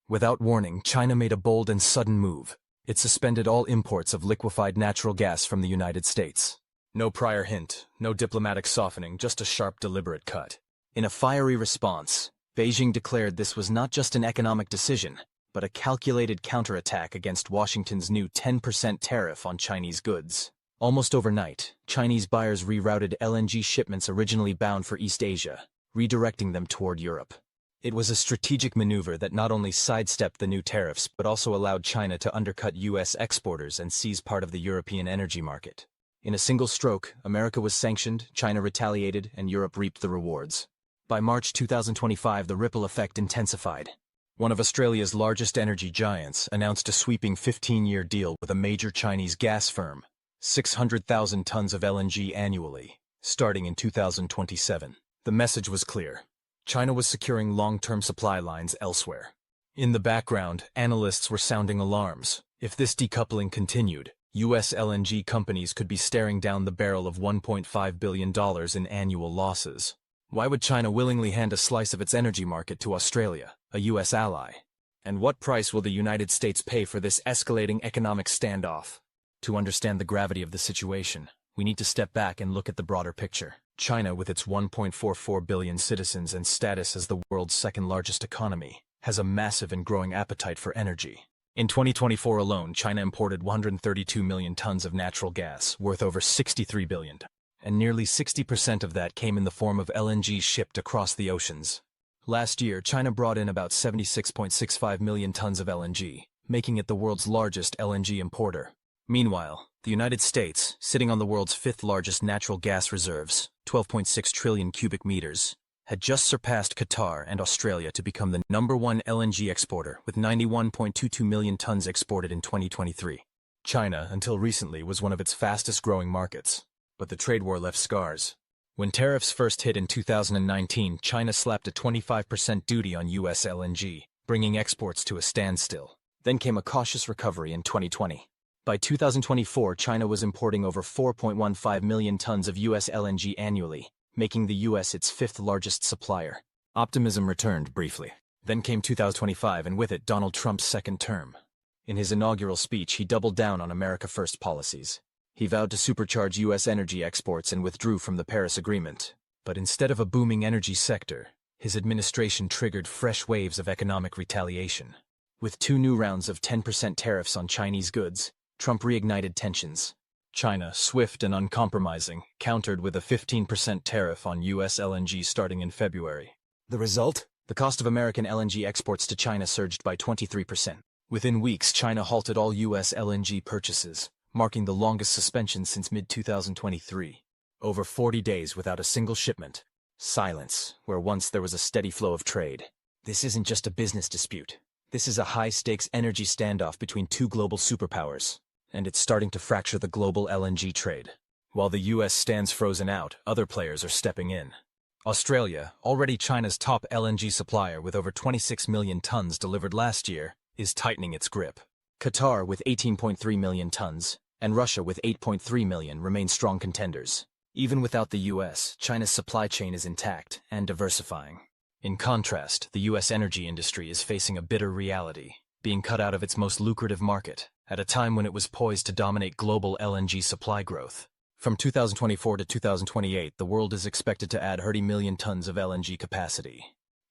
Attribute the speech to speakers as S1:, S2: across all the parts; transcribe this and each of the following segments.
S1: Without warning, China made a bold and sudden move. It suspended all imports of liquefied natural gas from the United States. No prior hint, no diplomatic softening, just a sharp, deliberate cut. In a fiery response, Beijing declared this was not just an economic decision, but a calculated counterattack against Washington's new 10% tariff on Chinese goods. Almost overnight, Chinese buyers rerouted LNG shipments originally bound for East Asia, redirecting them toward Europe. It was a strategic maneuver that not only sidestepped the new tariffs but also allowed China to undercut U.S. exporters and seize part of the European energy market. In a single stroke, America was sanctioned, China retaliated, and Europe reaped the rewards. By March 2025, the ripple effect intensified. One of Australia's largest energy giants announced a sweeping 15-year deal with a major Chinese gas firm, 600,000 tons of LNG annually, starting in 2027. The message was clear. China was securing long-term supply lines elsewhere. In the background, analysts were sounding alarms. If this decoupling continued, U.S. LNG companies could be staring down the barrel of $1.5 billion in annual losses. Why would China willingly hand a slice of its energy market to Australia, a U.S. ally? And what price will the United States pay for this escalating economic standoff? To understand the gravity of the situation, we need to step back and look at the broader picture. China, with its 1.44 billion citizens and status as the world's second-largest economy, has a massive and growing appetite for energy. In 2024 alone, China imported 132 million tons of natural gas, worth over $63 billion. And nearly 60% of that came in the form of LNG shipped across the oceans. Last year, China brought in about 76.65 million tons of LNG, making it the world's largest LNG importer. Meanwhile, the United States, sitting on the world's fifth-largest natural gas reserves, 12.6 trillion cubic meters, had just surpassed Qatar and Australia to become the #1 LNG exporter, with 91.22 million tons exported in 2023. China, until recently, was one of its fastest-growing markets. But the trade war left scars. When tariffs first hit in 2019, China slapped a 25% duty on U.S. LNG, bringing exports to a standstill. Then came a cautious recovery in 2020. By 2024, China was importing over 4.15 million tons of U.S. LNG annually, making the U.S. its fifth-largest supplier. Optimism returned briefly. Then came 2025, and with it, Donald Trump's second term. In his inaugural speech, he doubled down on America First policies. He vowed to supercharge U.S. energy exports and withdrew from the Paris Agreement. But instead of a booming energy sector, his administration triggered fresh waves of economic retaliation. With 2 new rounds of 10% tariffs on Chinese goods, Trump reignited tensions. China, swift and uncompromising, countered with a 15% tariff on U.S. LNG starting in February. The result? The cost of American LNG exports to China surged by 23%. Within weeks, China halted all U.S. LNG purchases, marking the longest suspension since mid-2023. Over 40 days without a single shipment. Silence, where once there was a steady flow of trade. This isn't just a business dispute. This is a high-stakes energy standoff between 2 global superpowers. And it's starting to fracture the global LNG trade. While the U.S. stands frozen out, other players are stepping in. Australia, already China's top LNG supplier with over 26 million tons delivered last year, is tightening its grip. Qatar, with 18.3 million tons, and Russia, with 8.3 million, remain strong contenders. Even without the U.S., China's supply chain is intact and diversifying. In contrast, the U.S. energy industry is facing a bitter reality, being cut out of its most lucrative market, at a time when it was poised to dominate global LNG supply growth. From 2024 to 2028, the world is expected to add 30 million tons of LNG capacity.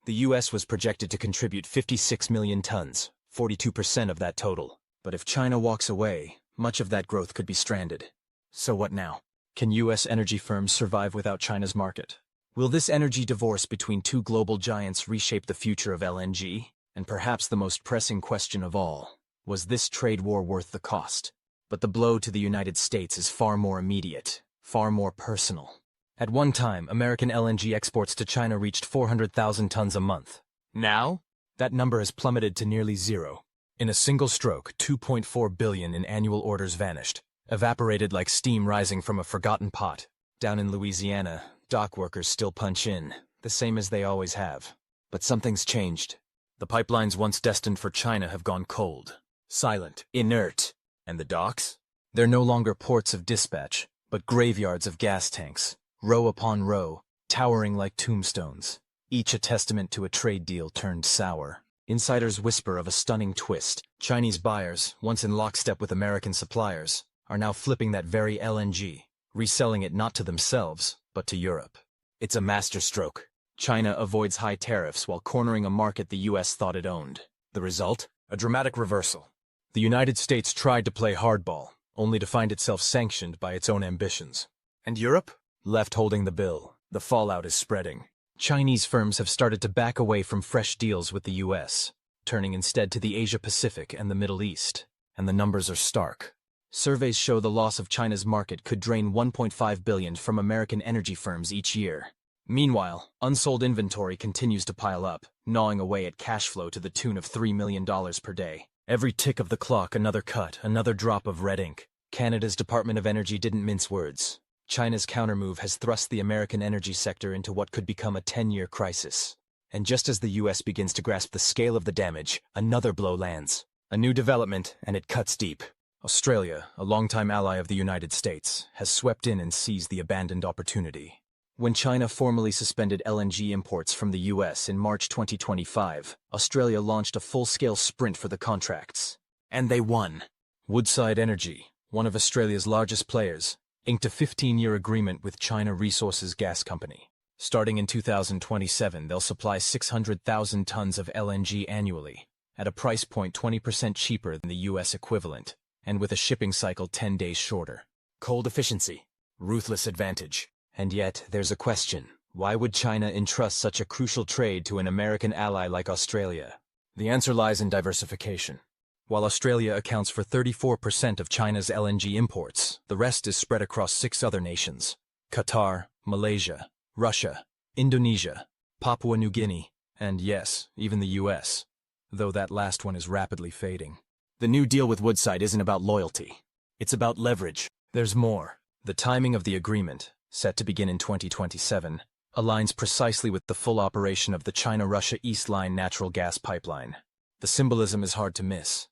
S1: The U.S. was projected to contribute 56 million tons, 42% of that total. But if China walks away, much of that growth could be stranded. So what now? Can U.S. energy firms survive without China's market? Will this energy divorce between 2 global giants reshape the future of LNG? And perhaps the most pressing question of all, was this trade war worth the cost? But the blow to the United States is far more immediate, far more personal. At one time, American LNG exports to China reached 400,000 tons a month. Now, that number has plummeted to nearly zero. In a single stroke, 2.4 billion in annual orders vanished, evaporated like steam rising from a forgotten pot. Down in Louisiana, dock workers still punch in, the same as they always have. But something's changed. The pipelines once destined for China have gone cold, silent, inert. And the docks? They're no longer ports of dispatch, but graveyards of gas tanks, row upon row, towering like tombstones, each a testament to a trade deal turned sour. Insiders whisper of a stunning twist. Chinese buyers, once in lockstep with American suppliers, are now flipping that very LNG, reselling it not to themselves, but to Europe. It's a masterstroke. China avoids high tariffs while cornering a market the US thought it owned. The result? A dramatic reversal. The United States tried to play hardball, only to find itself sanctioned by its own ambitions. And Europe? Left holding the bill. The fallout is spreading. Chinese firms have started to back away from fresh deals with the US, turning instead to the Asia-Pacific and the Middle East. And the numbers are stark. Surveys show the loss of China's market could drain $1.5 billion from American energy firms each year. Meanwhile, unsold inventory continues to pile up, gnawing away at cash flow to the tune of $3 million per day. Every tick of the clock, another cut, another drop of red ink. Canada's Department of Energy didn't mince words. China's countermove has thrust the American energy sector into what could become a 10-year crisis. And just as the US begins to grasp the scale of the damage, another blow lands. A new development, and it cuts deep. Australia, a longtime ally of the United States, has swept in and seized the abandoned opportunity. When China formally suspended LNG imports from the US in March 2025, Australia launched a full-scale sprint for the contracts. And they won. Woodside Energy, one of Australia's largest players, inked a 15-year agreement with China Resources Gas Company. Starting in 2027, they'll supply 600,000 tons of LNG annually, at a price point 20% cheaper than the US equivalent, and with a shipping cycle 10 days shorter. Cold efficiency, ruthless advantage. And yet, there's a question. Why would China entrust such a crucial trade to an American ally like Australia? The answer lies in diversification. While Australia accounts for 34% of China's LNG imports, the rest is spread across 6 other nations: Qatar, Malaysia, Russia, Indonesia, Papua New Guinea, and yes, even the US, though that last one is rapidly fading. The new deal with Woodside isn't about loyalty. It's about leverage. There's more. The timing of the agreement, set to begin in 2027, aligns precisely with the full operation of the China-Russia East Line natural gas pipeline. The symbolism is hard to miss.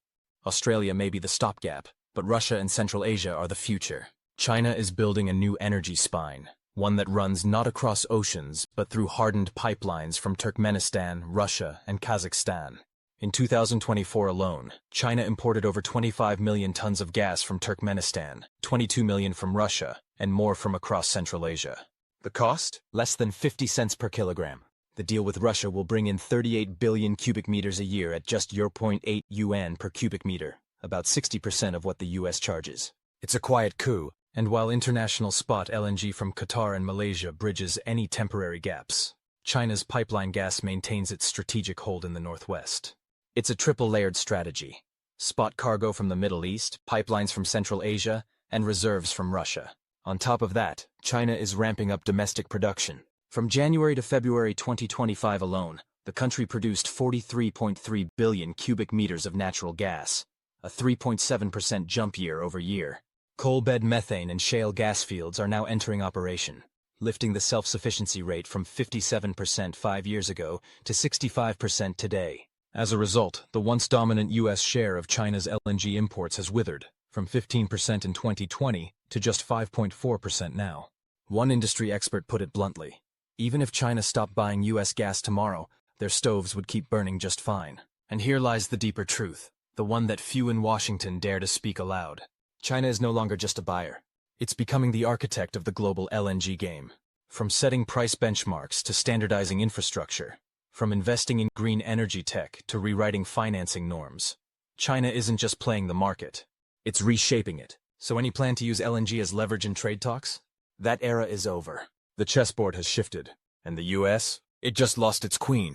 S1: Australia may be the stopgap, but Russia and Central Asia are the future. China is building a new energy spine, one that runs not across oceans, but through hardened pipelines from Turkmenistan, Russia, and Kazakhstan. In 2024 alone, China imported over 25 million tons of gas from Turkmenistan, 22 million from Russia, and more from across Central Asia. The cost? Less than 50 cents per kilogram. The deal with Russia will bring in 38 billion cubic meters a year at just 0.8 yuan per cubic meter, about 60% of what the US charges. It's a quiet coup, and while international spot LNG from Qatar and Malaysia bridges any temporary gaps, China's pipeline gas maintains its strategic hold in the Northwest. It's a triple-layered strategy: spot cargo from the Middle East, pipelines from Central Asia, and reserves from Russia. On top of that, China is ramping up domestic production. From January to February 2025 alone, the country produced 43.3 billion cubic meters of natural gas, a 3.7% jump year over year. Coal bed methane and shale gas fields are now entering operation, lifting the self-sufficiency rate from 57% 5 years ago to 65% today. As a result, the once dominant US share of China's LNG imports has withered, from 15% in 2020 to just 5.4% now. One industry expert put it bluntly: even if China stopped buying US gas tomorrow, their stoves would keep burning just fine. And here lies the deeper truth, the one that few in Washington dare to speak aloud. China is no longer just a buyer. It's becoming the architect of the global LNG game. From setting price benchmarks to standardizing infrastructure, from investing in green energy tech to rewriting financing norms, China isn't just playing the market, it's reshaping it. So any plan to use LNG as leverage in trade talks? That era is over. The chessboard has shifted. And the US? It just lost its queen.